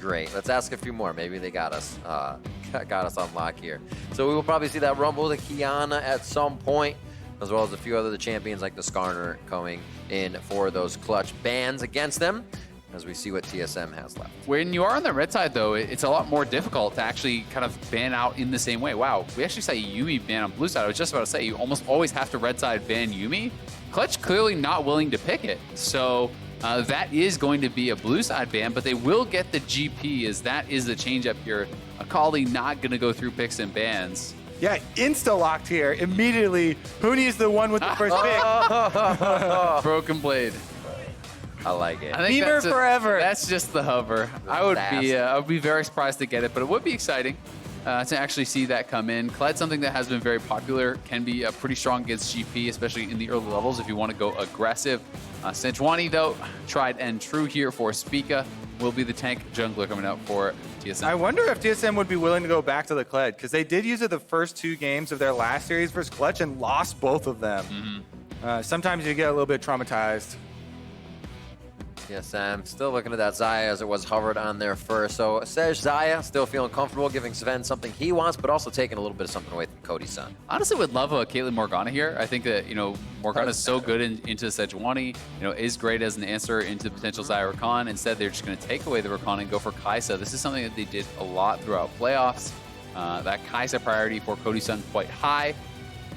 great. Let's ask a few more. Maybe they got us on lock here. So we will probably see that Rumble to Kiana at some point, as well as a few other champions like the Skarner coming in for those clutch bans against them, as we see what TSM has left. When you are on the red side, though, it's a lot more difficult to actually kind of ban out in the same way. Wow, we actually saw Yuumi ban on blue side. I was just about to say, you almost always have to red side ban Yuumi. Clutch clearly not willing to pick it. So that is going to be a blue side ban, but they will get the GP, as that is the change up here. Akali not going to go through picks and bans. Yeah, insta-locked here. Immediately, Huni's the one with the first pick. Broken blade. I like it. I think Beamer forever. That's just the hover. I would be very surprised to get it, but it would be exciting to actually see that come in. Kled, something that has been very popular, can be pretty strong against GP, especially in the early levels if you want to go aggressive. Sejuani, though, tried and true here for Spica, will be the tank jungler coming out for TSM. I wonder if TSM would be willing to go back to the Kled, because they did use it the first 2 games of their last series versus Clutch and lost both of them. Sometimes you get a little bit traumatized. TSM still looking at that Xayah as it was hovered on there first. So Sej Xayah still feeling comfortable giving Sven something he wants, but also taking a little bit of something away from Cody's son. Honestly, would love a Caitlyn Morgana here. I think that, Morgana is so good into Sejuani, is great as an answer into potential Xayah Rakan. Instead, they're just going to take away the Rakan and go for Kai'Sa. This is something that they did a lot throughout playoffs. That Kai'Sa priority for Cody's son quite high.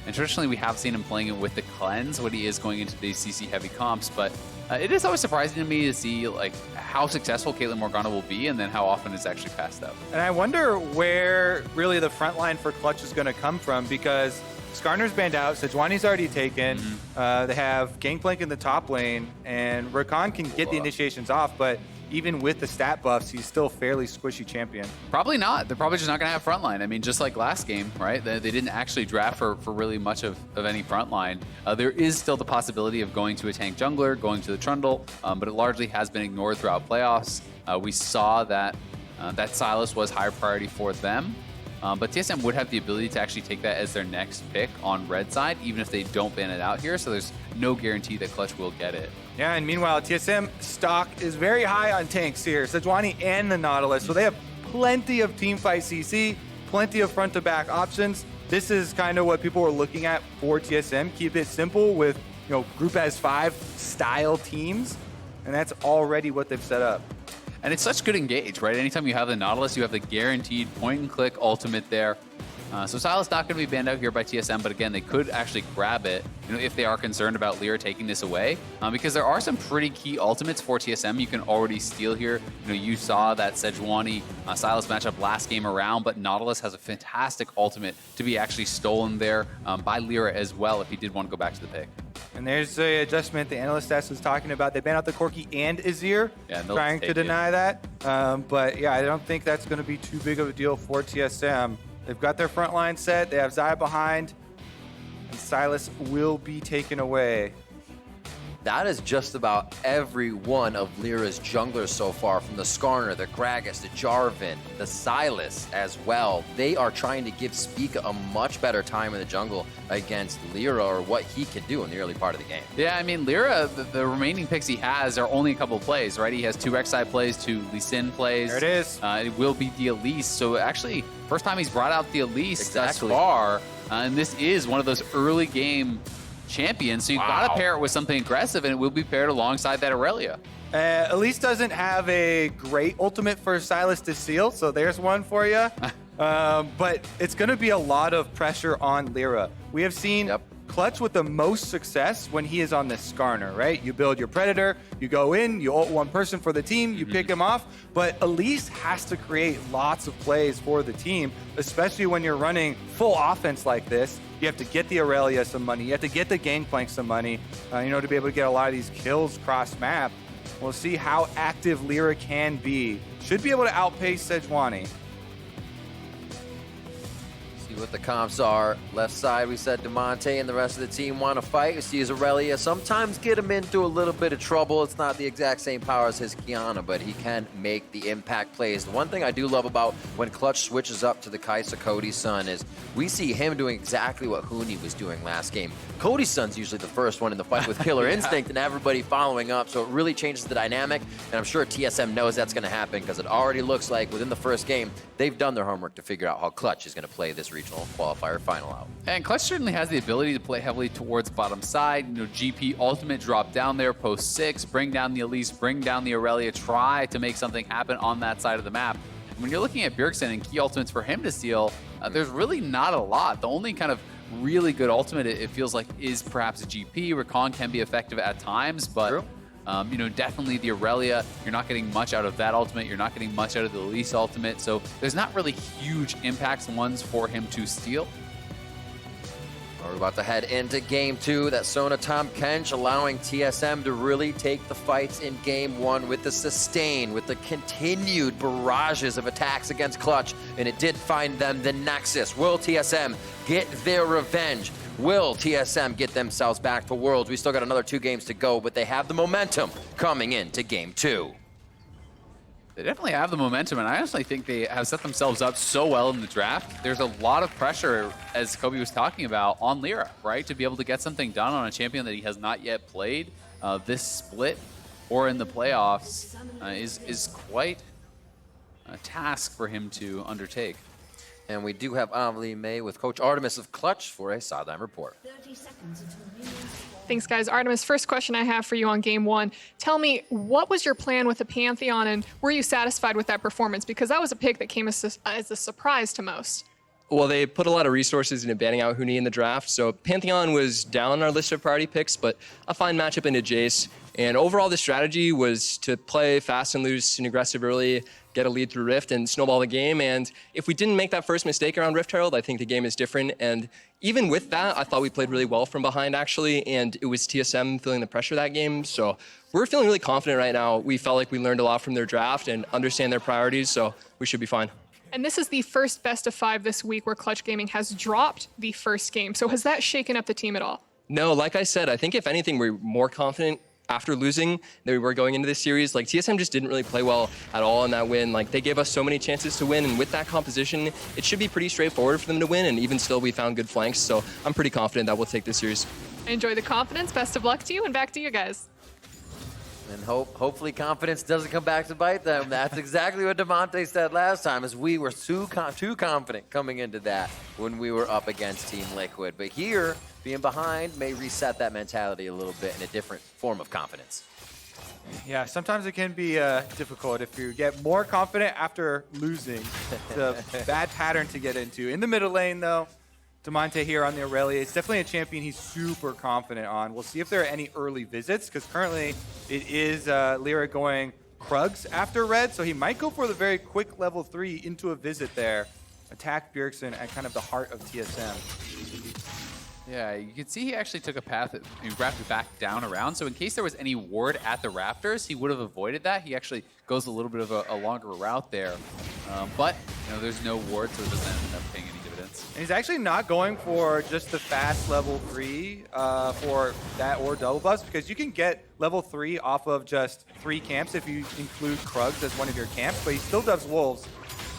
And traditionally, we have seen him playing it with the cleanse when he is going into these CC heavy comps, but it is always surprising to me to see how successful Caitlyn Morgana will be and then how often it's actually passed up. And I wonder where really the front line for Clutch is going to come from, because Skarner's banned out, Sejuani's already taken. They have Gangplank in the top lane, and Rakan can get the initiations off, but even with the stat buffs, he's still fairly squishy champion. Probably not. They're probably just not going to have frontline. I mean, just like last game, right? They didn't actually draft for really much of any frontline. There is still the possibility of going to a tank jungler, going to the Trundle, but it largely has been ignored throughout playoffs. We saw that that Sylas was higher priority for them. But TSM would have the ability to actually take that as their next pick on red side, even if they don't ban it out here. So there's no guarantee that Clutch will get it. Yeah, and meanwhile, TSM stock is very high on tanks here, Sejuani and the Nautilus. So they have plenty of teamfight CC, plenty of front-to-back options. This is kind of what people were looking at for TSM. Keep it simple with, group as 5 style teams, and that's already what they've set up. And it's such good engage, right? Anytime you have the Nautilus, you have the guaranteed point-and-click ultimate there. So Sylas not going to be banned out here by TSM, but again, they could actually grab it, if they are concerned about Lyra taking this away, because there are some pretty key ultimates for TSM you can already steal here. You saw that Sejuani Sylas matchup last game around, but Nautilus has a fantastic ultimate to be actually stolen there by Lyra as well if he did want to go back to the pick. And there's the adjustment the analyst desk was talking about. They banned out the Corki and Azir, trying to deny that. But yeah, I don't think that's going to be too big of a deal for TSM. They've got their front line set. They have Xayah behind, and Sylas will be taken away. That is just about every one of Lyra's junglers so far, from the Skarner, the Gragas, the Jarvan, the Sylas as well. They are trying to give Spica a much better time in the jungle against Lyra, or what he can do in the early part of the game. Yeah, I mean, Lyra, the remaining picks he has are only a couple plays, right? He has 2 Rek'Sai plays, 2 Lee Sin plays. There it is. It will be the Elise. So actually, first time he's brought out the Elise thus far. And this is one of those early game champion, so you've got to pair it with something aggressive, and it will be paired alongside that Aurelia. Elise doesn't have a great ultimate for Sylas to seal, so there's one for you. But it's going to be a lot of pressure on Lyra. We have seen Clutch with the most success when he is on this Skarner, right? You build your Predator, you go in, you ult one person for the team, you pick him off, but Elise has to create lots of plays for the team, especially when you're running full offense like this. You have to get the Aurelia some money. You have to get the Gangplank some money, to be able to get a lot of these kills cross-map. We'll see how active Lyra can be. Should be able to outpace Sejuani. See See what the comps are. Left side, we said DeMonte and the rest of the team want to fight. You see his Aurelia sometimes get him into a little bit of trouble. It's not the exact same power as his Kiana, but he can make the impact plays. The one thing I do love about when Clutch switches up to the Kaisa Cody's son is we see him doing exactly what Huni was doing last game. Cody's son's usually the first one in the fight with Killer Instinct and everybody following up, so it really changes the dynamic, and I'm sure TSM knows that's going to happen because it already looks like within the first game, they've done their homework to figure out how Clutch is going to play this regional qualifier final out. And Clutch certainly has the ability to play heavily towards bottom side. You know, GP ultimate drop down there, post 6, bring down the Elise, bring down the Aurelia, try to make something happen on that side of the map. When you're looking at Bjergsen and key ultimates for him to steal, there's really not a lot. The only kind of really good ultimate, it feels like, is perhaps a GP. Rakan can be effective at times, but you know, definitely the Aurelia, you're not getting much out of that ultimate. You're not getting much out of the Elise ultimate. So there's not really huge impacts ones for him to steal. We're about to head into game 2. That Sona Tom Kench allowing TSM to really take the fights in game 1 with the sustain, with the continued barrages of attacks against Clutch, and it did find them the Nexus. Will TSM get their revenge? Will TSM get themselves back to Worlds? We still got another 2 games to go, but they have the momentum coming into game 2. They definitely have the momentum, and I honestly think they have set themselves up so well in the draft. There's a lot of pressure, as Kobe was talking about, on Lyra, right? To be able to get something done on a champion that he has not yet played this split or in the playoffs is quite a task for him to undertake. And we do have Amelie May with Coach Artemis of Clutch for a Sideline Report. 30 seconds until Thanks, guys. Artemis, first question I have for you on game 1. Tell me, what was your plan with the Pantheon, and were you satisfied with that performance? Because that was a pick that came as a surprise to most. Well, they put a lot of resources into banning out Huni in the draft, so Pantheon was down on our list of priority picks, but a fine matchup into Jace. And overall, the strategy was to play fast and loose and aggressive early, get a lead through Rift, and snowball the game. And if we didn't make that first mistake around Rift Herald, I think the game is different. And even with that, I thought we played really well from behind, actually, and it was TSM feeling the pressure that game. So we're feeling really confident right now. We felt like we learned a lot from their draft and understand their priorities, so we should be fine. And this is the first best of 5 this week where Clutch Gaming has dropped the first game. So has that shaken up the team at all? No, like I said, I think if anything, we're more confident after losing than we were going into this series. Like, TSM just didn't really play well at all in that win. Like, they gave us so many chances to win, and with that composition, it should be pretty straightforward for them to win, and even still, we found good flanks, so I'm pretty confident that we'll take this series. Enjoy the confidence. Best of luck to you, and back to you guys. And hopefully confidence doesn't come back to bite them. That's exactly what DeMonte said last time, is we were too confident coming into that when we were up against Team Liquid. But here, being behind may reset that mentality a little bit in a different form of confidence. Yeah, sometimes it can be difficult if you get more confident after losing. It's a bad pattern to get into. In the middle lane, though, DeMonte here on the Aurelia. It's definitely a champion he's super confident on. We'll see if there are any early visits, because currently it is Lyra going Krugs after red, so he might go for the very quick level 3 into a visit there. Attack Bjergsen at kind of the heart of TSM. Yeah, you can see he actually took a path that he wrapped it back down around. So in case there was any ward at the Raptors, he would have avoided that. He actually goes a little bit of a longer route there. But, you know, there's no ward, so it doesn't end up paying any dividends. And he's actually not going for just the fast level 3 for that or double buffs, because you can get level 3 off of just 3 camps if you include Krugs as one of your camps, but he still does Wolves.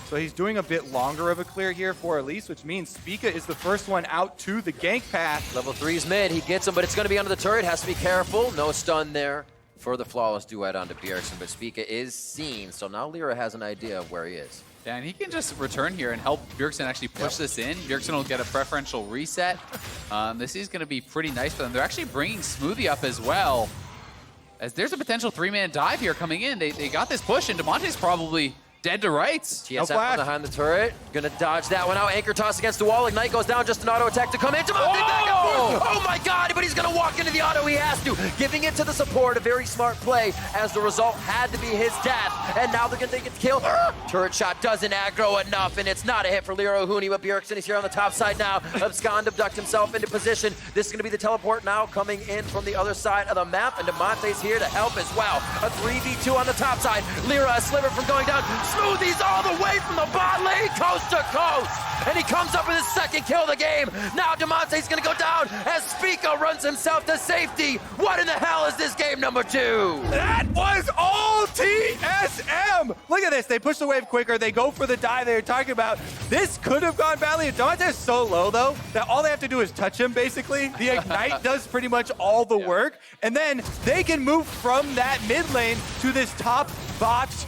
So he's doing a bit longer of a clear here for Elise, which means Spica is the first one out to the gank path. Level 3's mid, he gets him, but it's going to be under the turret, has to be careful. No stun there for the flawless duet onto Bjergsen, but Spica is seen, so now Lyra has an idea of where he is. Yeah, and he can just return here and help Bjergsen actually push this in. Bjergsen will get a preferential reset. This is going to be pretty nice for them. They're actually bringing Smoothie up as well, as there's a potential 3-man dive here coming in. They got this push, and DeMonte's probably dead to rights. TSM from behind the turret, gonna dodge that one out. Anchor toss against the wall. Ignite goes down, just an auto attack to come in. DeMonte back and forth. Oh my god, but he's gonna walk into the auto, he has to. Giving it to the support, a very smart play, as the result had to be his death. And now they're gonna get the kill. Turret shot doesn't aggro enough, and it's not a hit for Lyra Huni, but Bjergsen is here on the top side now. Abscond, abduct himself into position. This is gonna be the teleport now, coming in from the other side of the map, and DeMonte's here to help as well. A 3v2 on the top side. Lyra, a sliver from going down. Smoothie's all the way from the bot lane, coast to coast. And he comes up with his second kill of the game. Now Damonte's gonna go down as Spica runs himself to safety. What in the hell is this game number 2? That was all TSM! Look at this, they push the wave quicker, they go for the dive they were talking about. This could have gone badly. Damonte is so low though, that all they have to do is touch him basically. The Ignite does pretty much all the work, and then they can move from that mid lane to this top botched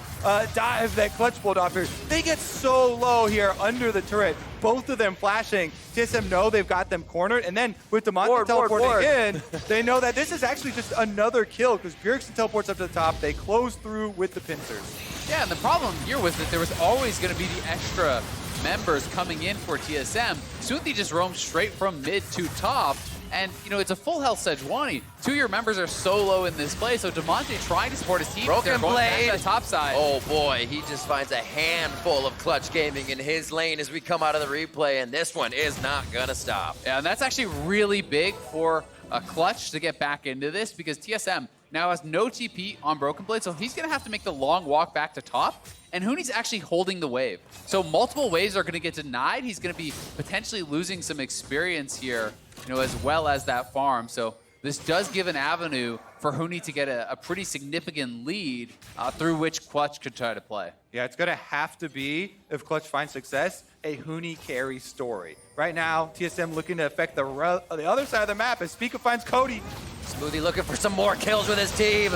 dive that Clutch pulled off here. They get so low here under the turret. Both of them flashing. TSM know they've got them cornered, and then with Damonte teleporting in, they know that this is actually just another kill because Bjergsen teleports up to the top. They close through with the pincers. Yeah, and the problem here was that there was always going to be the extra members coming in for TSM. Smoothie just roamed straight from mid to top. And, you know, it's a full health Sejuani. 2 of your members are solo in this play, so Damonte trying to support his team. Broken Blade. Back to the top side. Oh boy, he just finds a handful of Clutch Gaming in his lane as we come out of the replay, and this one is not gonna stop. Yeah, and that's actually really big for a Clutch to get back into this because TSM now has no TP on Broken Blade, so he's gonna have to make the long walk back to top. And Huni's actually holding the wave. So multiple waves are gonna get denied. He's gonna be potentially losing some experience here, you know, as well as that farm. So this does give an avenue for Huni to get a pretty significant lead through which Clutch could try to play. Yeah, it's gonna have to be, if Clutch finds success, a Huni carry story. Right now, TSM looking to affect the other side of the map as Spica finds Cody. Smoothie looking for some more kills with his team.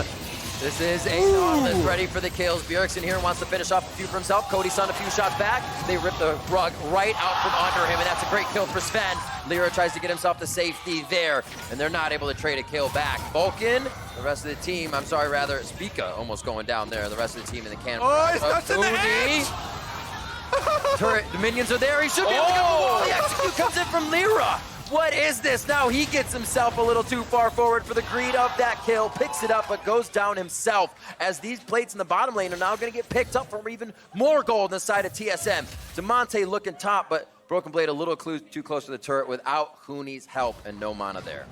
This is a Nautilus ready for the kills. Bjergsen here wants to finish off a few for himself. Cody's on a few shots back. They rip the rug right out from under him, and that's a great kill for Sven. Lyra tries to get himself to safety there, and they're not able to trade a kill back. Vulcan, the rest of the team, I'm sorry, rather, Spica almost going down there. The rest of the team in the can. Oh, it's nuts in the edge! Turret, the minions are there. He should be able to get the wall. The execute comes in from Lyra. What is this? Now he gets himself a little too far forward for the greed of that kill, picks it up, but goes down himself as these plates in the bottom lane are now going to get picked up for even more gold on the side of TSM. Damonte looking top, but Broken Blade a little too close to the turret without Huni's help and no mana there.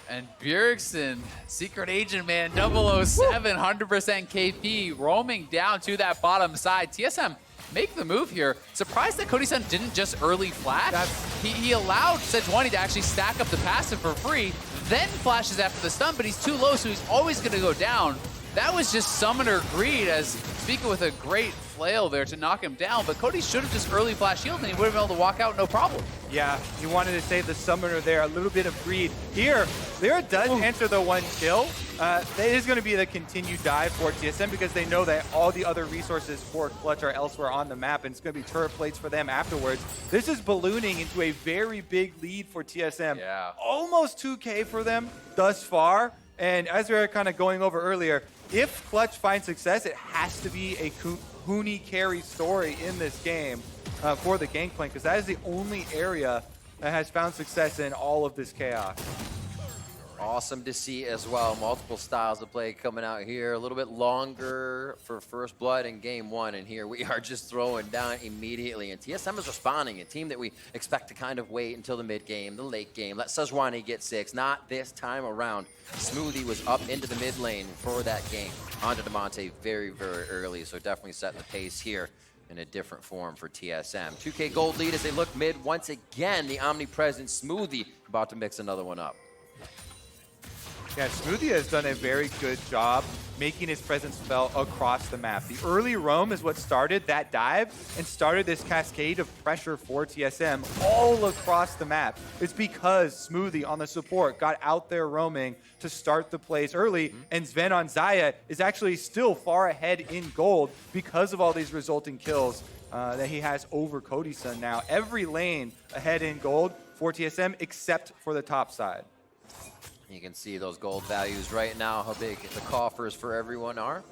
And Bjergsen, Secret Agent Man, 007, 100% KP, roaming down to that bottom side. TSM make the move here. Surprised that Cody-san didn't just early flash. He allowed Sejuani to actually stack up the passive for free, then flashes after the stun, but he's too low, so he's always going to go down. That was just summoner greed as Spica with a great flail there to knock him down, but Cody should have just early flash healed and he would have been able to walk out no problem. Yeah, you wanted to save the summoner there, a little bit of greed. Here, Lyra does answer the one kill. That is going to be the continued dive for TSM because they know that all the other resources for Clutch are elsewhere on the map, and it's going to be turret plates for them afterwards. This is ballooning into a very big lead for TSM. Yeah. Almost 2K for them thus far. And as we were kind of going over earlier, if Clutch finds success, it has to be a Huni carry story in this game for the Gangplank, because that is the only area that has found success in all of this chaos. Awesome to see as well. Multiple styles of play coming out here. A little bit longer for First Blood in game one, and here we are just throwing down immediately. And TSM is responding, a team that we expect to kind of wait until the mid game, the late game. Let Sejuani get 6. Not this time around. Smoothie was up into the mid lane for that game. Onto Damonte very, very early, so definitely setting the pace here in a different form for TSM. 2K gold lead as they look mid once again. The omnipresent Smoothie about to mix another one up. Yeah, Smoothie has done a very good job making his presence felt across the map. The early roam is what started that dive and started this cascade of pressure for TSM all across the map. It's because Smoothie on the support got out there roaming to start the plays early, and Sven on Xayah is actually still far ahead in gold because of all these resulting kills that he has over Cody-san now. Every lane ahead in gold for TSM except for the top side. You can see those gold values right now, how big the coffers for everyone are.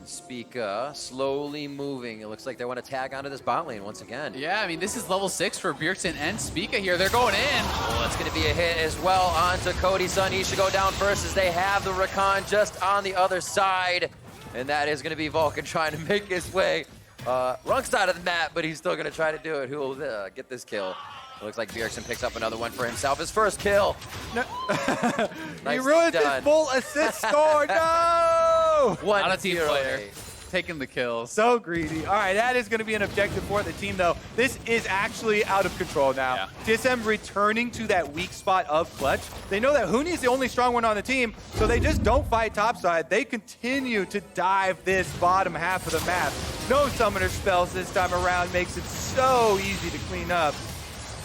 Spica slowly moving. It looks like they want to tag onto this bot lane once again. Yeah, I mean, this is level 6 for Bjergsen and Spica here. They're going in. Oh, that's going to be a hit as well onto Cody-san. He should go down first as they have the Rakan just on the other side. And that is going to be Vulcan trying to make his way wrong side of the map, but he's still going to try to do it. Who will get this kill? It looks like Bjergsen picks up another one for himself. His first kill. No. He Nicely ruined done. his full assist score. No! Not a team player. taking the kills. So greedy. All right, that is going to be an objective for the team, though. This is actually out of control now. Yeah. TSM returning to that weak spot of Clutch. They know that Huni is the only strong one on the team, so they just don't fight topside. They continue to dive this bottom half of the map. No summoner spells this time around makes it so easy to clean up.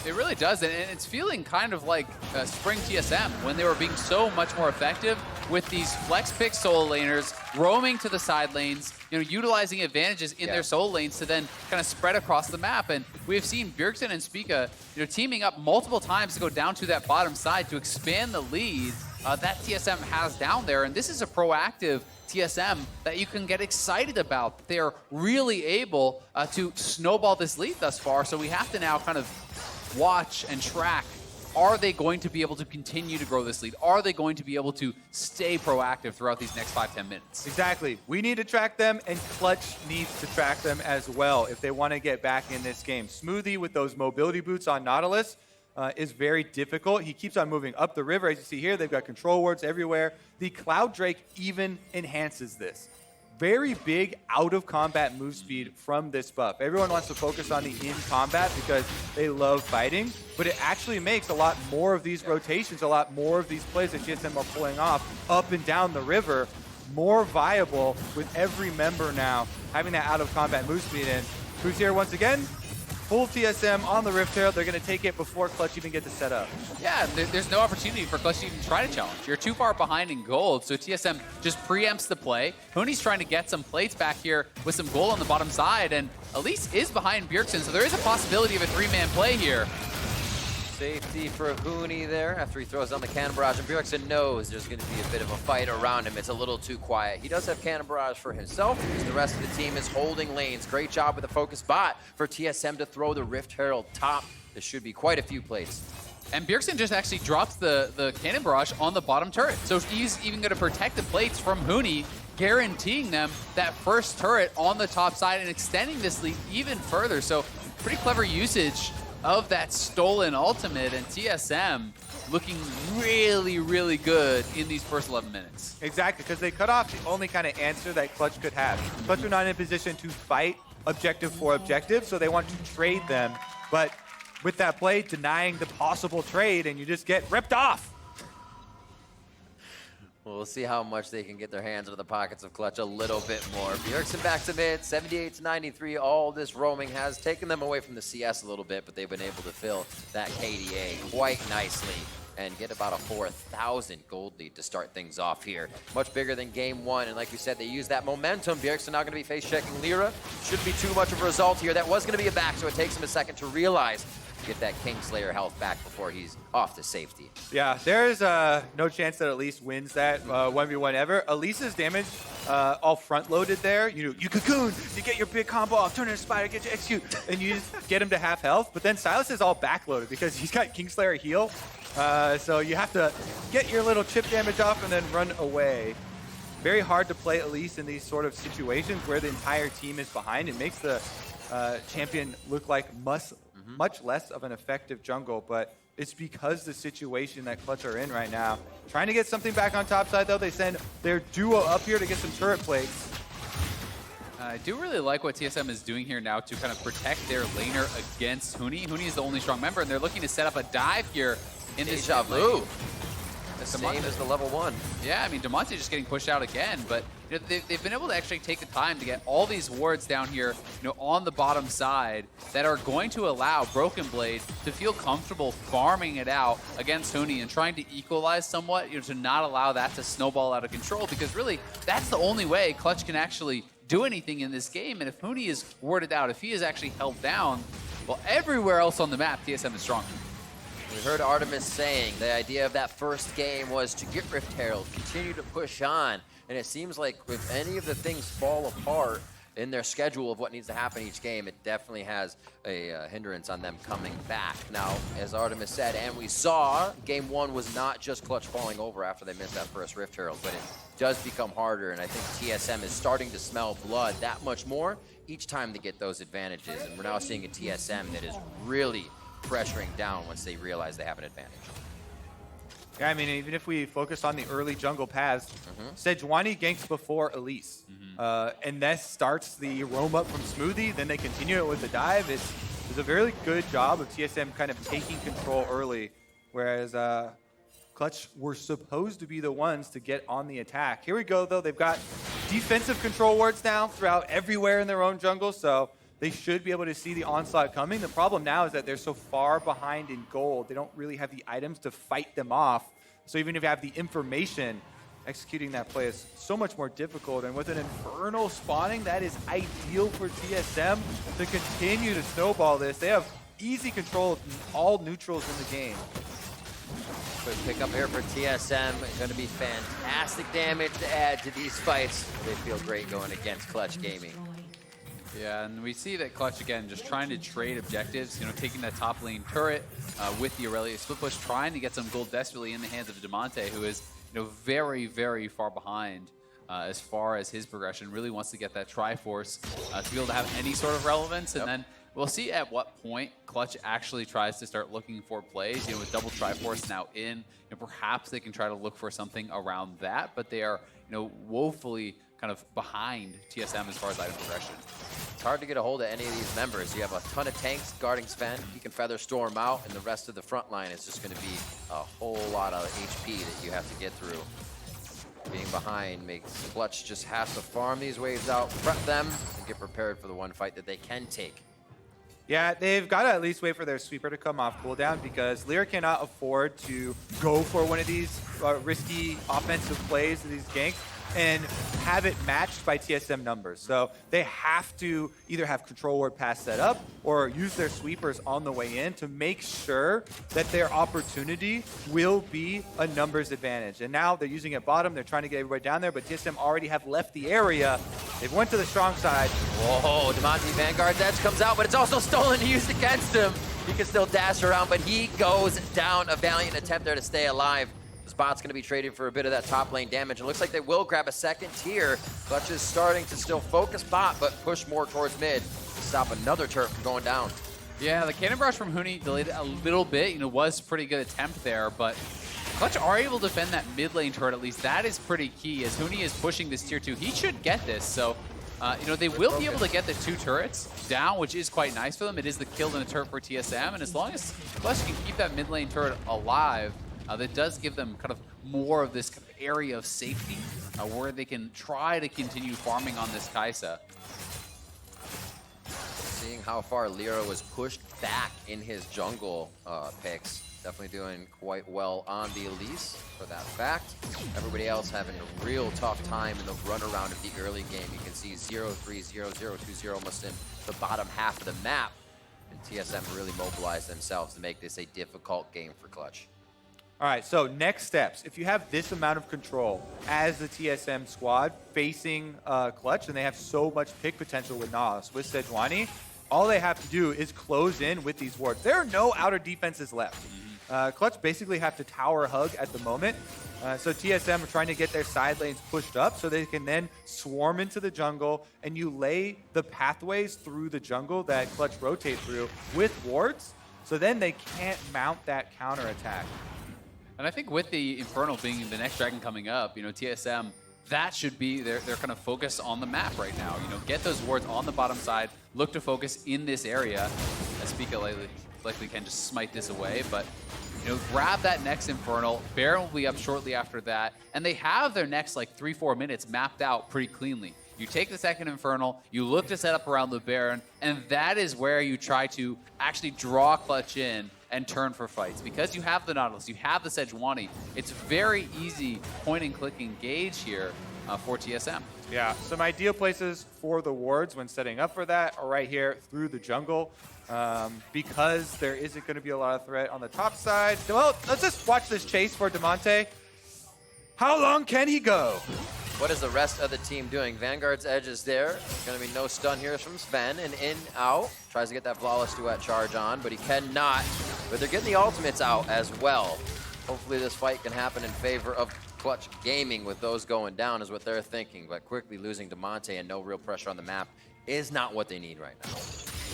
It really does, and it's feeling kind of like Spring TSM when they were being so much more effective with these flex pick solo laners roaming to the side lanes, utilizing advantages in their solo lanes to then kind of spread across the map. And we have seen Bjergsen and Spica, teaming up multiple times to go down to that bottom side to expand the lead that TSM has down there. And this is a proactive TSM that you can get excited about. They're really able to snowball this lead thus far, so we have to now kind of watch and track. Are they going to be able to continue to grow this lead? Are they going to be able to stay proactive throughout these next 5-10 minutes? Exactly. We need to track them, and Clutch needs to track them as well if they want to get back in this game. Smoothie with those mobility boots on Nautilus is very difficult. He keeps on moving up the river. As you see here, they've got control wards everywhere. The Cloud Drake even enhances this. Very big out-of-combat move speed from this buff. Everyone wants to focus on the in-combat because they love fighting, but it actually makes a lot more of these rotations, a lot more of these plays that TSM are pulling off up and down the river more viable with every member now having that out-of-combat move speed in. Who's here once again? Full TSM on the Rift Herald. They're going to take it before Clutch even gets to set up. Yeah, there's no opportunity for Clutch to even try to challenge. You're too far behind in gold, so TSM just preempts the play. Huni's trying to get some plates back here with some gold on the bottom side, and Elise is behind Bjergsen, so there is a possibility of a 3-man play here. Safety for Huni there after he throws on the Cannon Barrage, and Bjergsen knows there's going to be a bit of a fight around him. It's a little too quiet. He does have Cannon Barrage for himself, as the rest of the team is holding lanes. Great job with the focus bot for TSM to throw the Rift Herald top. This should be quite a few plays. And Bjergsen just actually drops the Cannon Barrage on the bottom turret, so he's even going to protect the plates from Huni, guaranteeing them that first turret on the top side and extending this lead even further. So pretty clever usage of that stolen ultimate, and TSM looking really, really good in these first 11 minutes. Exactly, because they cut off the only kind of answer that Clutch could have. Clutch are not in a position to fight objective for objective, so they want to trade them. But with that play, denying the possible trade, and you just get ripped off. Well, we'll see how much they can get their hands into the pockets of Clutch a little bit more. Bjergsen back to mid, 78 to 93. All this roaming has taken them away from the CS a little bit, but they've been able to fill that KDA quite nicely and get about a 4,000 gold lead to start things off here. Much bigger than game one, and like we said, they use that momentum. Bjergsen now going to be face-checking Lyra. Shouldn't be too much of a result here. That was going to be a back, so it takes him a second to realize get that Kingslayer health back before he's off to safety. Yeah, there's no chance that Elise wins that 1v1 ever. Elise's damage all front-loaded there. You cocoon, you get your big combo off, turn into Spider, get your execute, and you just get him to half health. But then Silas is all backloaded because he's got Kingslayer heal. So you have to get your little chip damage off and then run away. Very hard to play Elise in these sort of situations where the entire team is behind. It makes the champion look like much less of an effective jungle, but it's because the situation that Clutch are in right now. Trying to get something back on top side, though. They send their duo up here to get some turret plates. I do really like what TSM is doing here now to kind of protect their laner against Huni. Huni is the only strong member, and they're looking to set up a dive here in this Deja vu. The same as the level 1. Yeah, I mean, Damonte just getting pushed out again, but they've been able to actually take the time to get all these wards down here, on the bottom side that are going to allow Broken Blade to feel comfortable farming it out against Huni and trying to equalize somewhat, to not allow that to snowball out of control, because really that's the only way Clutch can actually do anything in this game. And if Huni is warded out, if he is actually held down, well, everywhere else on the map, TSM is strong. We heard Artemis saying the idea of that first game was to get Rift Herald, continue to push on, and it seems like if any of the things fall apart in their schedule of what needs to happen each game, it definitely has a hindrance on them coming back. Now, as Artemis said, and we saw, game one was not just Clutch falling over after they missed that first Rift Herald, but it does become harder, and I think TSM is starting to smell blood that much more each time they get those advantages, and we're now seeing a TSM that is really pressuring down once they realize they have an advantage. Yeah, I mean, even if we focus on the early jungle paths, Sejuani ganks before Elise. And that starts the roam up from Smoothie, then they continue it with the dive. It's a very good job of TSM kind of taking control early, whereas Clutch were supposed to be the ones to get on the attack. Here we go, though. They've got defensive control wards now throughout everywhere in their own jungle, so they should be able to see the onslaught coming. The problem now is that they're so far behind in gold, they don't really have the items to fight them off. So even if you have the information, executing that play is so much more difficult. And with an Infernal spawning, that is ideal for TSM to continue to snowball this. They have easy control of all neutrals in the game. Quick pickup here for TSM. Going to be fantastic damage to add to these fights. They feel great going against Clutch Gaming. Yeah, and we see that Clutch, again, just trying to trade objectives, taking that top lane turret with the Aurelia split push, trying to get some gold desperately in the hands of Demonte, who is very, very far behind as far as his progression. Really wants to get that Triforce to be able to have any sort of relevance, and then we'll see at what point Clutch actually tries to start looking for plays. With double Triforce now in, perhaps they can try to look for something around that, but they are, woefully kind of behind TSM as far as item progression. It's hard to get a hold of any of these members. You have a ton of tanks guarding Sven. You can Feather Storm out, and the rest of the front line is just going to be a whole lot of HP that you have to get through. Being behind makes Clutch just have to farm these waves out, prep them, and get prepared for the one fight that they can take. Yeah, they've got to at least wait for their sweeper to come off cooldown, because Lear cannot afford to go for one of these risky offensive plays, these ganks, and have it matched by TSM numbers. So they have to either have control ward pass set up or use their sweepers on the way in to make sure that their opportunity will be a numbers advantage. And now they're using it bottom. They're trying to get everybody down there, but TSM already have left the area. They've went to the strong side. Whoa, Demonte Vanguard's edge comes out, but it's also stolen and used against him. He can still dash around, but he goes down. A valiant attempt there to stay alive. Spot's going to be traded for a bit of that top lane damage. It looks like they will grab a second tier. Clutch is starting to still focus bot, but push more towards mid to stop another turret from going down. Yeah, the Cannon Barrage from Huni delayed it a little bit. Was a pretty good attempt there, but Clutch are able to defend that mid lane turret at least. That is pretty key. As Huni is pushing this tier 2, he should get this. So, they will be able to get the 2 turrets down, which is quite nice for them. It is the kill and a turret for TSM, and as long as Clutch can keep that mid lane turret alive, that does give them kind of more of this kind of area of safety where they can try to continue farming on this Kai'Sa. Seeing how far Lyra was pushed back in his jungle picks. Definitely doing quite well on the Elise for that fact. Everybody else having a real tough time in the run around of the early game. You can see 0-3, 0-0, 2-0 almost in the bottom half of the map. And TSM really mobilized themselves to make this a difficult game for Clutch. All right, so next steps. If you have this amount of control as the TSM squad facing Clutch, and they have so much pick potential with Nas, with Sejuani, all they have to do is close in with these wards. There are no outer defenses left. Clutch basically have to tower hug at the moment. So TSM are trying to get their side lanes pushed up so they can then swarm into the jungle, and you lay the pathways through the jungle that Clutch rotate through with wards, so then they can't mount that counterattack. And I think with the Infernal being the next dragon coming up, TSM, that should be their kind of focus on the map right now. Get those wards on the bottom side, look to focus in this area. As Pika likely can just smite this away, but grab that next Infernal. Baron will be up shortly after that, and they have their next 3-4 minutes mapped out pretty cleanly. You take the second Infernal, you look to set up around the Baron, and that is where you try to actually draw Clutch in and turn for fights. Because you have the Nautilus, you have the Sejuani, it's very easy point and click engage here for TSM. Yeah, some ideal places for the wards when setting up for that are right here through the jungle. Because there isn't going to be a lot of threat on the top side. Well, let's just watch this chase for Demonte. How long can he go? What is the rest of the team doing? Vanguard's edge is there. Going to be no stun here from Sven. And in, out. Tries to get that flawless duet charge on, but he cannot. But they're getting the ultimates out as well. Hopefully this fight can happen in favor of Clutch Gaming with those going down is what they're thinking. But quickly losing Demonte and no real pressure on the map is not what they need right now.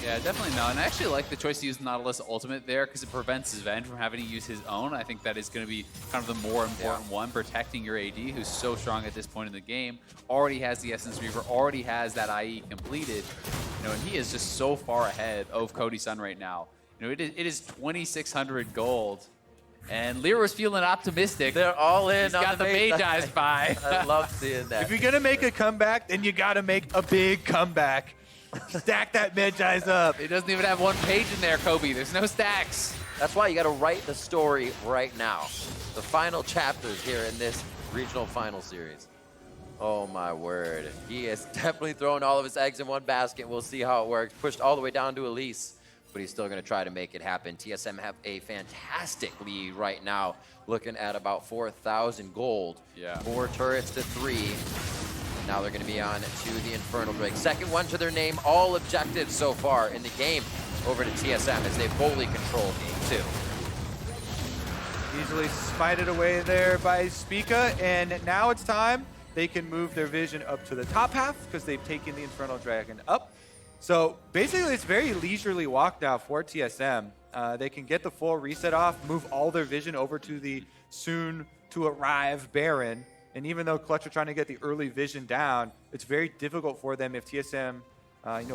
Yeah, definitely no. And I actually like the choice to use Nautilus Ultimate there because it prevents Zen from having to use his own. I think that is going to be kind of the more important one, protecting your AD, who's so strong at this point in the game. Already has the Essence Reaver, already has that IE completed. You know, and he is just so far ahead of Cody Sun right now. You know, it is 2,600 gold. And Lyra's feeling optimistic. They're all in. He's got the Mage Eyes by. I love seeing that. If you're gonna make a comeback, then you gotta make a big comeback. Stack that Mage Eyes up. He doesn't even have one page in there, Kobe. There's no stacks. That's why you got to write the story right now. The final chapters here in this regional final series. Oh my word. He is definitely throwing all of his eggs in one basket. We'll see how it works. Pushed all the way down to Elise, but he's still going to try to make it happen. TSM have a fantastic lead right now, looking at about 4,000 gold. Yeah. 4 turrets to 3. Now they're going to be on to the Infernal Drake. Second one to their name, all objectives so far in the game over to TSM as they fully control game 2. Easily spited away there by Spica, and now it's time. They can move their vision up to the top half because they've taken the Infernal Dragon up. So basically, it's very leisurely walk now for TSM. They can get the full reset off, move all their vision over to the soon-to-arrive Baron. And even though Clutch are trying to get the early vision down, it's very difficult for them if TSM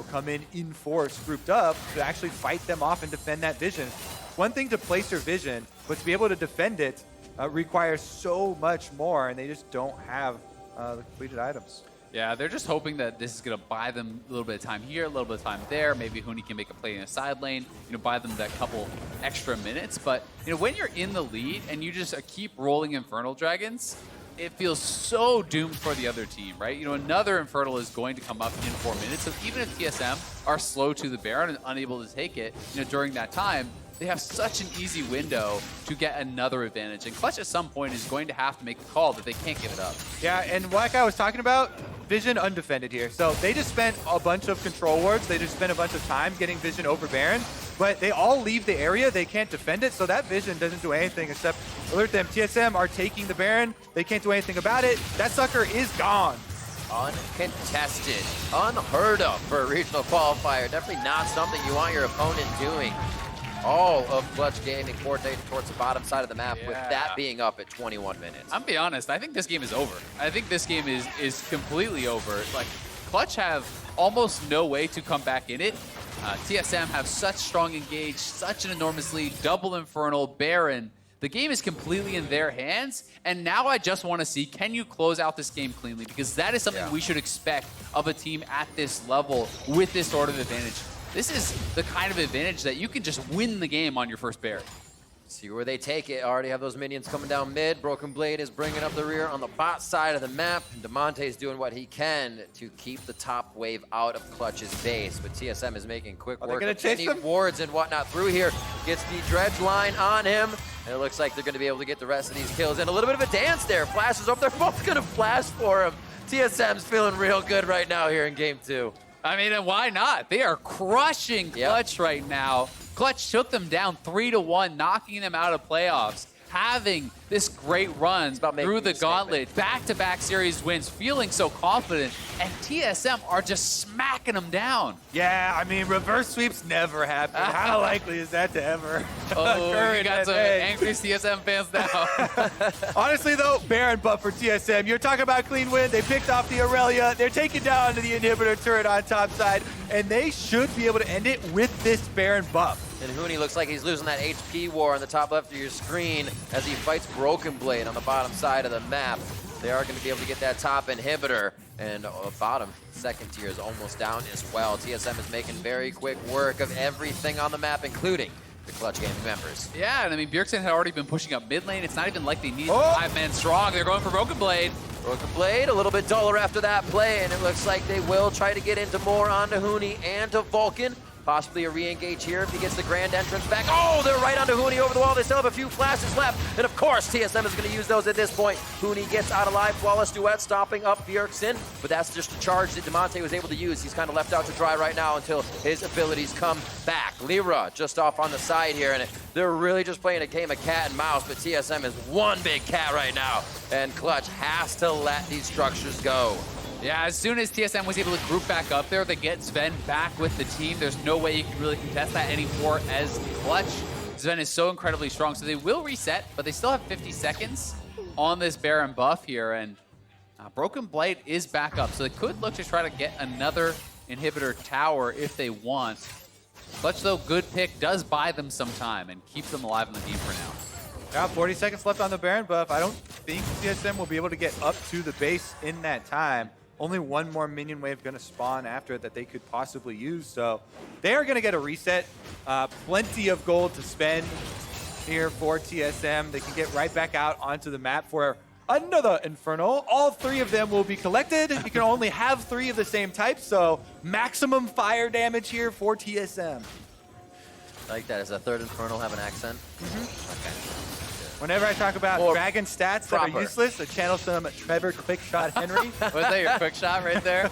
come in force, grouped up, to actually fight them off and defend that vision. One thing to place your vision, but to be able to defend it requires so much more, and they just don't have the completed items. Yeah, they're just hoping that this is going to buy them a little bit of time here, a little bit of time there. Maybe Huni can make a play in a side lane, buy them that couple extra minutes. But, when you're in the lead and you just keep rolling Infernal Dragons, it feels so doomed for the other team, right? Another Infernal is going to come up in 4 minutes. So even if TSM are slow to the Baron and unable to take it, during that time, they have such an easy window to get another advantage. And Clutch at some point is going to have to make the call that they can't give it up. Yeah, and like I was talking about, Vision undefended here. So they just spent a bunch of control wards. They just spent a bunch of time getting Vision over Baron. But they all leave the area. They can't defend it. So that Vision doesn't do anything except alert them. TSM are taking the Baron. They can't do anything about it. That sucker is gone. Uncontested, unheard of for a regional qualifier. Definitely not something you want your opponent doing. All of Clutch Gaming coordinated towards the bottom side of the map, with that being up at 21 minutes. I'm be honest, I think this game is over. I think this game is completely over. Like, Clutch have almost no way to come back in it. TSM have such strong engage, such an enormous lead, double Infernal, Baron. The game is completely in their hands, and now I just want to see, can you close out this game cleanly? Because that is something we should expect of a team at this level with this sort of advantage. This is the kind of advantage that you can just win the game on your first Baron. See where they take it. Already have those minions coming down mid. Broken Blade is bringing up the rear on the bot side of the map. Demonte is doing what he can to keep the top wave out of Clutch's base. But TSM is making quick work of any wards and whatnot through here. Gets the dredge line on him. And it looks like they're going to be able to get the rest of these kills. And a little bit of a dance there. Flashes up. They're both going to flash for him. TSM's feeling real good right now here in game 2. I mean, and why not? They are crushing Clutch right now. Clutch took them down 3-1, knocking them out of playoffs. Having this great run through the gauntlet, back-to-back series wins, feeling so confident, and TSM are just smacking them down. Yeah, I mean, reverse sweeps never happen. How likely is that to ever occur? You got some angry TSM fans now. Honestly, though, Baron buff for TSM. You're talking about clean win. They picked off the Aurelia. They're taking down the inhibitor turret on top side, and they should be able to end it with this Baron buff. And Huni looks like he's losing that HP war on the top left of your screen as he fights Broken Blade on the bottom side of the map. They are going to be able to get that top inhibitor, and bottom second tier is almost down as well. TSM is making very quick work of everything on the map, including the Clutch Gaming members. Yeah, and I mean, Bjergsen had already been pushing up mid lane. It's not even like they need 5 men strong. They're going for Broken Blade. Broken Blade, a little bit duller after that play, and it looks like they will try to get into more onto Huni and to Vulcan. Possibly a re-engage here if he gets the grand entrance back. Oh, they're right onto Huni over the wall. They still have a few flashes left. And of course, TSM is going to use those at this point. Huni gets out alive. Flawless duet stopping up Bjergsen. But that's just a charge that Demonte was able to use. He's kind of left out to dry right now until his abilities come back. Lyra just off on the side here. And they're really just playing a game of cat and mouse. But TSM is one big cat right now. And Clutch has to let these structures go. Yeah, as soon as TSM was able to group back up there, they get Sven back with the team. There's no way you can really contest that anymore as Clutch. Sven is so incredibly strong, so they will reset, but they still have 50 seconds on this Baron buff here, and Broken Blade is back up, so they could look to try to get another inhibitor tower if they want. Clutch, though, good pick, does buy them some time and keeps them alive in the game for now. Yeah, 40 seconds left on the Baron buff. I don't think TSM will be able to get up to the base in that time. Only one more minion wave going to spawn after it that they could possibly use, so they are going to get a reset. Plenty of gold to spend here for TSM. They can get right back out onto the map for another Infernal. All three of them will be collected. You can only have 3 of the same type, so maximum fire damage here for TSM. I like that. Does a third Infernal have an accent? Okay. Whenever I talk about Or dragon stats that are useless, I channel some Trevor Quickshot Henry. Was that your quick shot right there?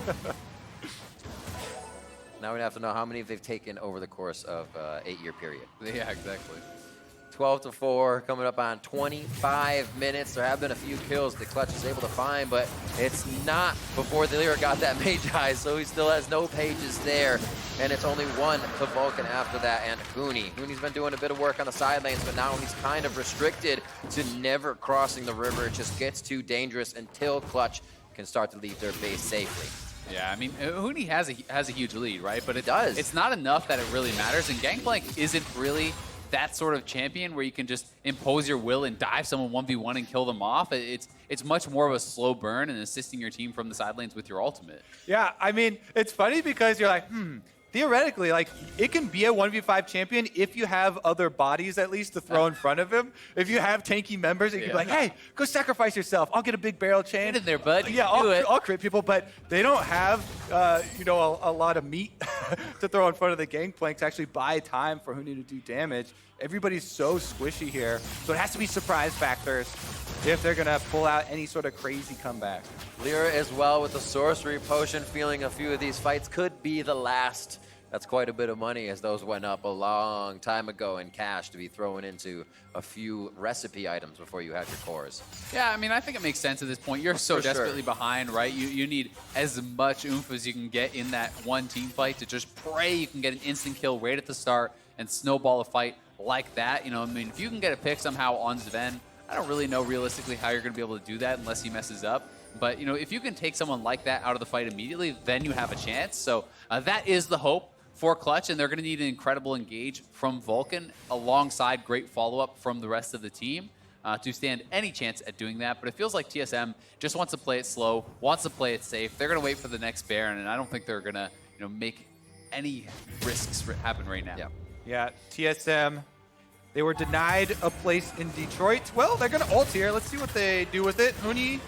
Now we have to know how many they've taken over the course of 8-year period. Yeah, exactly. 12-4, coming up on 25 minutes. There have been a few kills that Clutch is able to find, but it's not before the Lyra got that Magi, so he still has no pages there. And it's only one to Vulcan after that, and Huni. Huni's been doing a bit of work on the side lanes, but now he's kind of restricted to never crossing the river. It just gets too dangerous until Clutch can start to leave their base safely. Yeah, I mean, Huni has a huge lead, right? But It does. It's not enough that it really matters, and Gangplank isn't really that sort of champion where you can just impose your will and dive someone 1v1 and kill them off. It's much more of a slow burn and assisting your team from the side lanes with your ultimate. Yeah, I mean, it's funny because you're like, theoretically, like, it can be a 1v5 champion if you have other bodies at least to throw in front of him. If you have tanky members, you can be like, hey, go sacrifice yourself. I'll get a big barrel chain. Get in there, bud. Yeah, I'll crit people, but they don't have, a lot of meat to throw in front of the Gangplank to actually buy time for Huni to do damage. Everybody's so squishy here, so it has to be surprise factors if they're going to pull out any sort of crazy comeback. Lyra as well with the sorcery potion, feeling a few of these fights could be the last. That's quite a bit of money as those went up a long time ago in cash to be thrown into a few recipe items before you had your cores. Yeah, I mean, I think it makes sense at this point. You're so desperately behind, right? You need as much oomph as you can get in that one team fight to just pray you can get an instant kill right at the start and snowball a fight like that. You know, I mean, if you can get a pick somehow on Sven, I don't really know realistically how you're going to be able to do that unless he messes up. But, you know, if you can take someone like that out of the fight immediately, then you have a chance. So that is the hope for Clutch, and they're going to need an incredible engage from Vulcan alongside great follow-up from the rest of the team to stand any chance at doing that. But it feels like TSM just wants to play it slow, wants to play it safe. They're going to wait for the next Baron, and I don't think they're going to, make any risks happen right now. Yeah, TSM, they were denied a place in Detroit. Well, they're going to ult here. Let's see what they do with it. Huni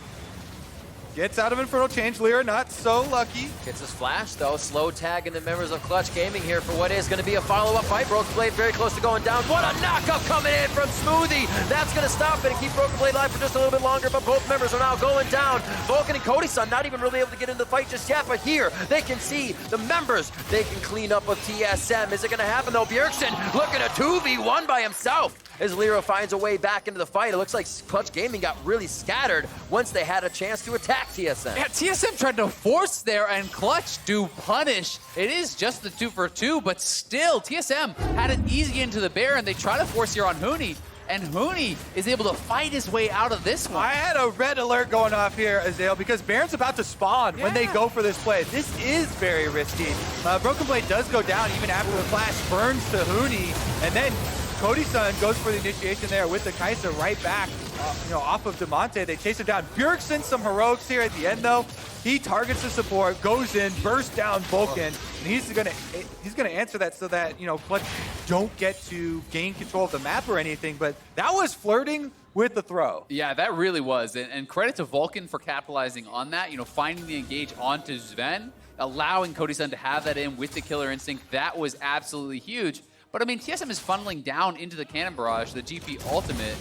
gets out of Infernal Change. Lyra not so lucky. Gets his flash, though. Slow tagging the members of Clutch Gaming here for what is going to be a follow-up fight. Broken Blade very close to going down. What a knockup coming in from Smoothie. That's going to stop it and keep Broken Blade live for just a little bit longer, but both members are now going down. Vulcan and Cody Sun not even really able to get into the fight just yet, but here they can see the members they can clean up with TSM. Is it going to happen, though? Bjergsen looking at 2v1 by himself as Lyra finds a way back into the fight. It looks like Clutch Gaming got really scattered once they had a chance to attack TSM. Yeah, TSM tried to force there, and Clutch do punish. It is just the 2-for-2, but still, TSM had an easy into the Baron. They try to force here on Huni, and Huni is able to fight his way out of this one. I had a red alert going off here, Azale, because Baron's about to spawn when they go for this play. This is very risky. Broken Blade does go down even after the flash burns to Huni, and then Cody Sun goes for the initiation there with the Kai'Sa right back, off of Demonte. They chase him down. Bjergsen, some heroics here at the end, though. He targets the support, goes in, bursts down Vulcan, and he's gonna answer that so that Clutch don't get to gain control of the map or anything. But that was flirting with the throw. Yeah, that really was, and credit to Vulcan for capitalizing on that. Finding the engage onto Sven, allowing Cody Sun to have that in with the killer instinct. That was absolutely huge. But I mean, TSM is funneling down into the cannon barrage, the GP ultimate,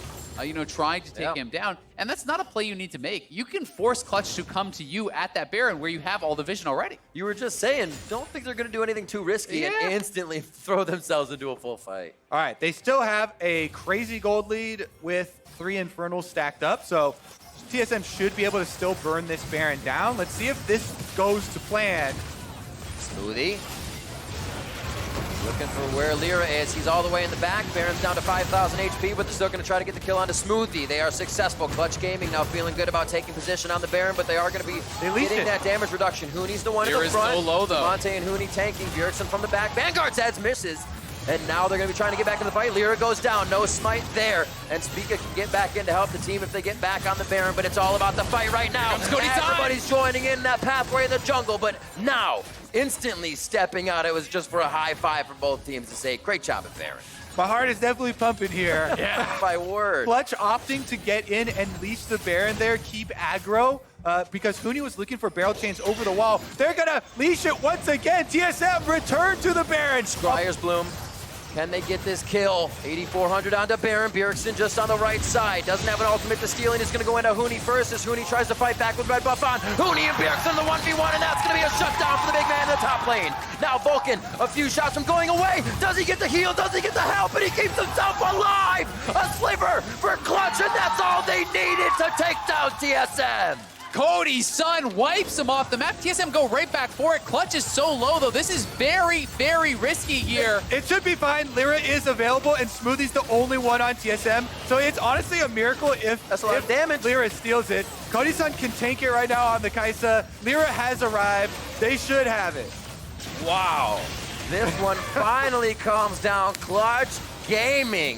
trying to take him down. And that's not a play you need to make. You can force Clutch to come to you at that Baron where you have all the vision already. You were just saying, don't think they're going to do anything too risky and instantly throw themselves into a full fight. All right, they still have a crazy gold lead with 3 Infernals stacked up. So TSM should be able to still burn this Baron down. Let's see if this goes to plan. Smoothie. Looking for where Lyra is. He's all the way in the back. Baron's down to 5,000 HP, but they're still going to try to get the kill onto Smoothie. They are successful. Clutch Gaming now feeling good about taking position on the Baron, but they are going to be getting that damage reduction. Hooney's the one in the front. So low, though. Monte and Hooney tanking. Bjergsen from the back. Vanguard's heads misses. And now they're going to be trying to get back in the fight. Lyra goes down. No smite there. And Spica can get back in to help the team if they get back on the Baron, but it's all about the fight right now. Everybody's joining in that pathway in the jungle, but now, instantly stepping out, it was just for a high five for both teams to say, great job at Baron. My heart is definitely pumping here. Yeah, my word. Clutch opting to get in and leash the Baron there, keep aggro, because Hooney was looking for barrel chains over the wall. They're going to leash it once again. TSM return to the Baron. Scryer's Bloom. Can they get this kill? 8,400 onto Baron. Bjergsen just on the right side. Doesn't have an ultimate to steal, and he's going to go into Hooney first as Hooney tries to fight back with red buff on. Hooney and Bjergsen the 1v1, and that's going to be a shutdown for the big man in the top lane. Now Vulcan, a few shots from going away. Does he get the heal? Does he get the help? And he keeps himself alive. A sliver for Clutch, and that's all they needed to take down TSM. Cody's son wipes him off the map. TSM go right back for it. Clutch is so low, though. This is very, very risky here. It should be fine. Lyra is available, and Smoothie's the only one on TSM. So it's honestly a miracle if, that's a lot of damage. Lyra steals it. Cody's son can tank it right now on the Kaisa. Lyra has arrived. They should have it. Wow. This one finally comes down. Clutch Gaming.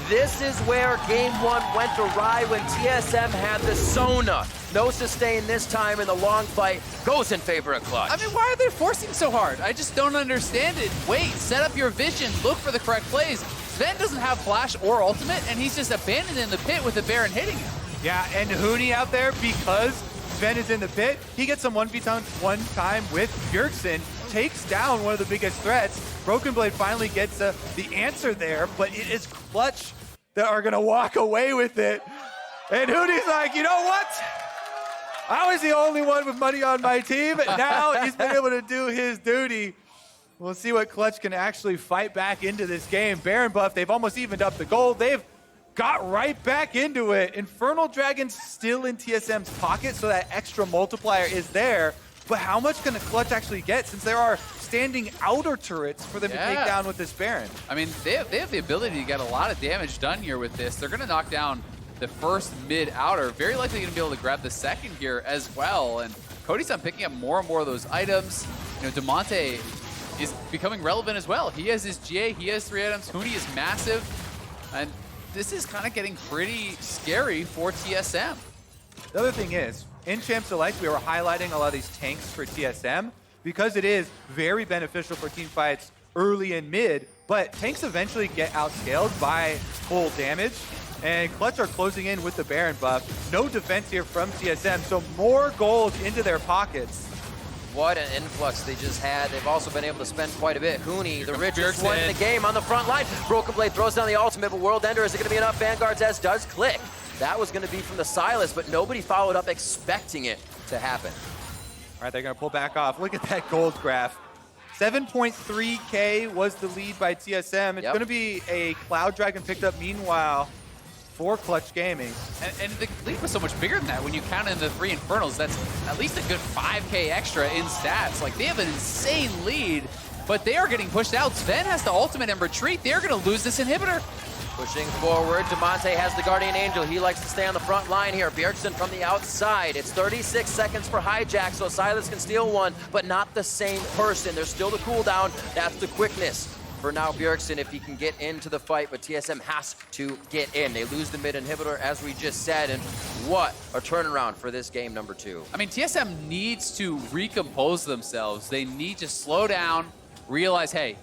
This is where game one went awry when TSM had the Sona. No sustain this time, in the long fight goes in favor of Clutch. I mean, why are they forcing so hard? I just don't understand it. Wait, set up your vision, look for the correct plays. Sven doesn't have flash or ultimate, and he's just abandoned in the pit with the Baron hitting him. Yeah, and Hooney out there, because Sven is in the pit, he gets some 1v1 time with Bjergsen, takes down one of the biggest threats. Broken Blade finally gets the answer there, but it is Clutch that are gonna walk away with it. And Hooney's like, you know what? I was the only one with money on my team. Now he's been able to do his duty. We'll see what Clutch can actually fight back into this game. Baron buff, they've almost evened up the gold. They've got right back into it. Infernal Dragon's still in TSM's pocket, so that extra multiplier is there. But how much can the Clutch actually get, since there are standing outer turrets for them to take down with this Baron? I mean, they have the ability to get a lot of damage done here with this. They're going to knock down the first mid-outer. Very likely going to be able to grab the second here as well. And Cody's on picking up more and more of those items. You know, DeMonte is becoming relevant as well. He has his GA, he has 3 items. Hooney is massive. And this is kind of getting pretty scary for TSM. The other thing is, in Champs Select, we were highlighting a lot of these tanks for TSM because it is very beneficial for team fights early and mid, but tanks eventually get outscaled by full damage, and Clutch are closing in with the Baron buff. No defense here from TSM, so more gold into their pockets. What an influx they just had. They've also been able to spend quite a bit. Hooney, the richest one in the game, on the front line. Broken Blade throws down the ultimate, but World Ender, is it going to be enough? Vanguard's S does click. That was going to be from the Silas, but nobody followed up expecting it to happen. All right, they're going to pull back off. Look at that gold graph. 7.3K was the lead by TSM. It's going to be a Cloud Dragon picked up meanwhile for Clutch Gaming. And the lead was so much bigger than that. When you count in the 3 Infernals, that's at least a good 5K extra in stats. Like, they have an insane lead, but they are getting pushed out. Sven has the ultimate and retreat. They're going to lose this inhibitor. Pushing forward, DeMonte has the Guardian Angel. He likes to stay on the front line here. Bjergsen from the outside. It's 36 seconds for hijack, so Silas can steal one, but not the same person. There's still the cooldown. That's the quickness for now Bjergsen if he can get into the fight, but TSM has to get in. They lose the mid inhibitor, as we just said, and what a turnaround for this game number 2. I mean, TSM needs to recompose themselves. They need to slow down, realize, hey,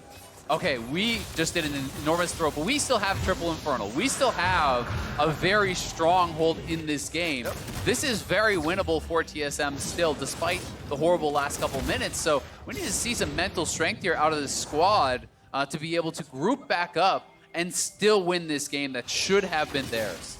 okay, we just did an enormous throw, but we still have triple Infernal. We still have a very stronghold in this game. This is very winnable for TSM still, despite the horrible last couple minutes. So we need to see some mental strength here out of the squad to be able to group back up and still win this game that should have been theirs.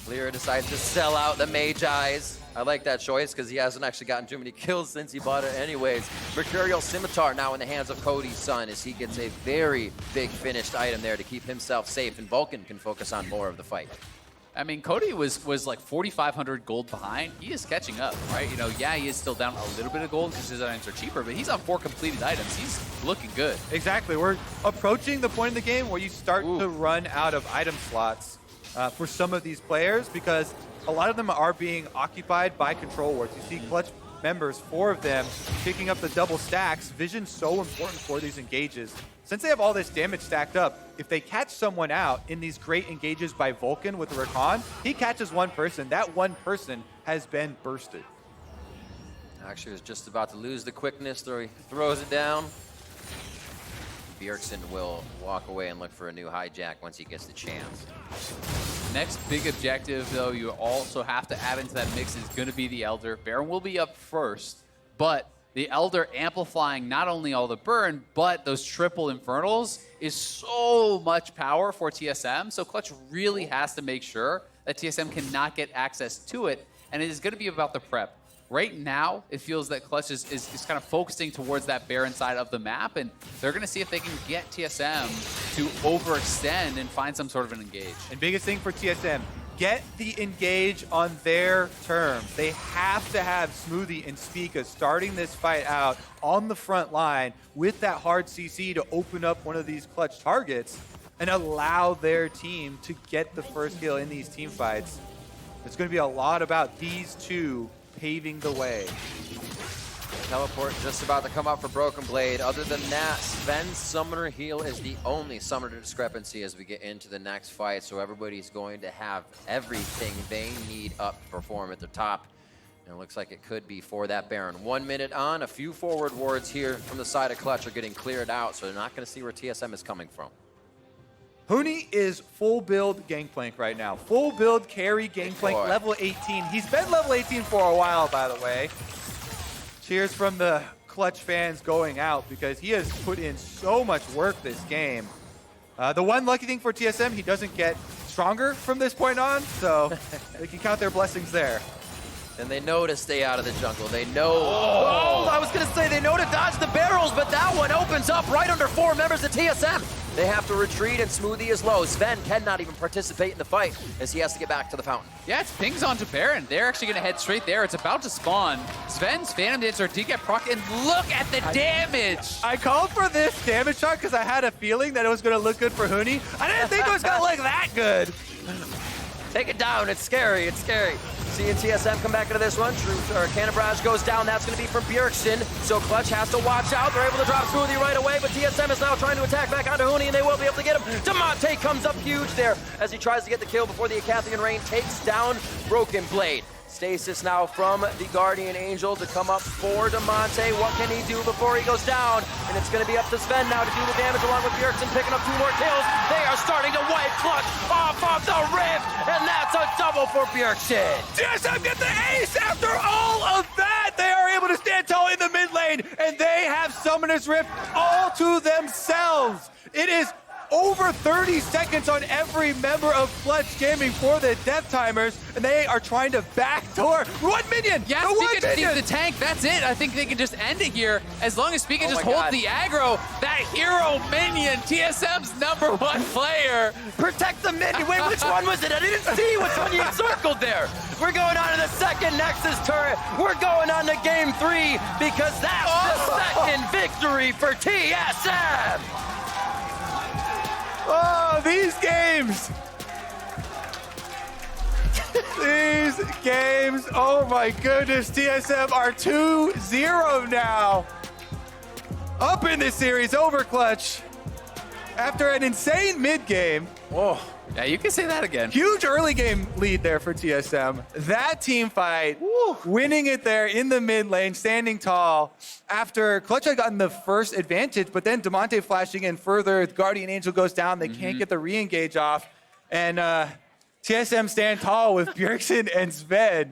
Lyra decides to sell out the Magi's. I like that choice because he hasn't actually gotten too many kills since he bought it anyways. Mercurial Scimitar now in the hands of Cody's son as he gets a very big finished item there to keep himself safe, and Vulcan can focus on more of the fight. I mean, Cody was like 4,500 gold behind. He is catching up, right? You know, yeah, he is still down a little bit of gold because his items are cheaper, but he's on 4 completed items. He's looking good. Exactly. We're approaching the point in the game where you start to run out of item slots for some of these players because a lot of them are being occupied by control wards. You see Clutch members, 4 of them, picking up the double stacks. Vision's so important for these engages. Since they have all this damage stacked up, if they catch someone out in these great engages by Vulcan with the Rakan, he catches one person. That one person has been bursted. Actually was just about to lose the quickness, so he throws it down. Bjergsen will walk away and look for a new hijack once he gets the chance. Next big objective, though, you also have to add into that mix is going to be the Elder. Baron will be up first, but the Elder amplifying not only all the burn, but those triple Infernals is so much power for TSM. So Clutch really has to make sure that TSM cannot get access to it, and it is going to be about the prep. Right now, it feels that Clutch is kind of focusing towards that Baron side of the map, and they're going to see if they can get TSM to overextend and find some sort of an engage. And biggest thing for TSM, get the engage on their terms. They have to have Smoothie and Spica starting this fight out on the front line with that hard CC to open up one of these Clutch targets and allow their team to get the first kill in these team fights. It's going to be a lot about these two paving the way. Teleport just about to come up for Broken Blade. Other than that, Sven's summoner heal is the only summoner discrepancy as we get into the next fight. So everybody's going to have everything they need up to perform at the top. And it looks like it could be for that Baron. 1 minute on, a few forward wards here from the side of Clutch are getting cleared out, so they're not going to see where TSM is coming from. Huni is full build Gangplank right now. Full build carry Gangplank, level 18. He's been level 18 for a while, by the way. Cheers from the Clutch fans going out because he has put in so much work this game. The one lucky thing for TSM, he doesn't get stronger from this point on, so they can count their blessings there. And they know to stay out of the jungle. They know. Oh, I was going to say they know to dodge the barrels, but that one opens up right under 4 members of TSM. They have to retreat, and Smoothie is low. Sven cannot even participate in the fight as he has to get back to the fountain. Yeah, it's pings onto Baron. They're actually going to head straight there. It's about to spawn. Sven's Phantom Dancer did get proc, and look at the damage! I called for this damage shot because I had a feeling that it was going to look good for Huni. I didn't think it was going to look that good. Take it down. It's scary. It's scary. Seeing TSM come back into this one. Cannon Barrage goes down. That's going to be from Bjergsen. So Clutch has to watch out. They're able to drop Smoothie right away, but TSM is now trying to attack back onto Huni, and they will be able to get him. Damonte comes up huge there as he tries to get the kill before the Acathian Rain takes down Broken Blade. Stasis now from the Guardian Angel to come up for Damonte. What can he do before he goes down? And it's going to be up to Sven now to do the damage along with Bjergsen picking up 2 more kills. They are starting to wipe Clutch off of the Rift, and that's a double for Bjergsen. TSM get the ace after all of that. They are able to stand tall in the mid lane, and they have Summoner's Rift all to themselves. It is over 30 seconds on every member of Clutch Gaming for the death timers, and they are trying to backdoor 1 minion. Yeah, Spica just needs the tank. That's it. I think they can just end it here. As long as Spica just holds the aggro, that hero minion, TSM's #1 player. Protect the minion. Wait, which one was it? I didn't see which one you circled there. We're going on to the second Nexus turret. We're going on to game 3 because that's the second victory for TSM. Oh, these games. These games. Oh my goodness. TSM are 2-0 now. Up in this series over Clutch. After an insane mid game. Oh, yeah, you can say that again. Huge early game lead there for TSM. That team fight, winning it there in the mid lane, standing tall. After Clutch had gotten the first advantage, but then Damonte flashing in further. The Guardian Angel goes down. They can't get the re-engage off. And TSM stand tall with Bjergsen and Sven.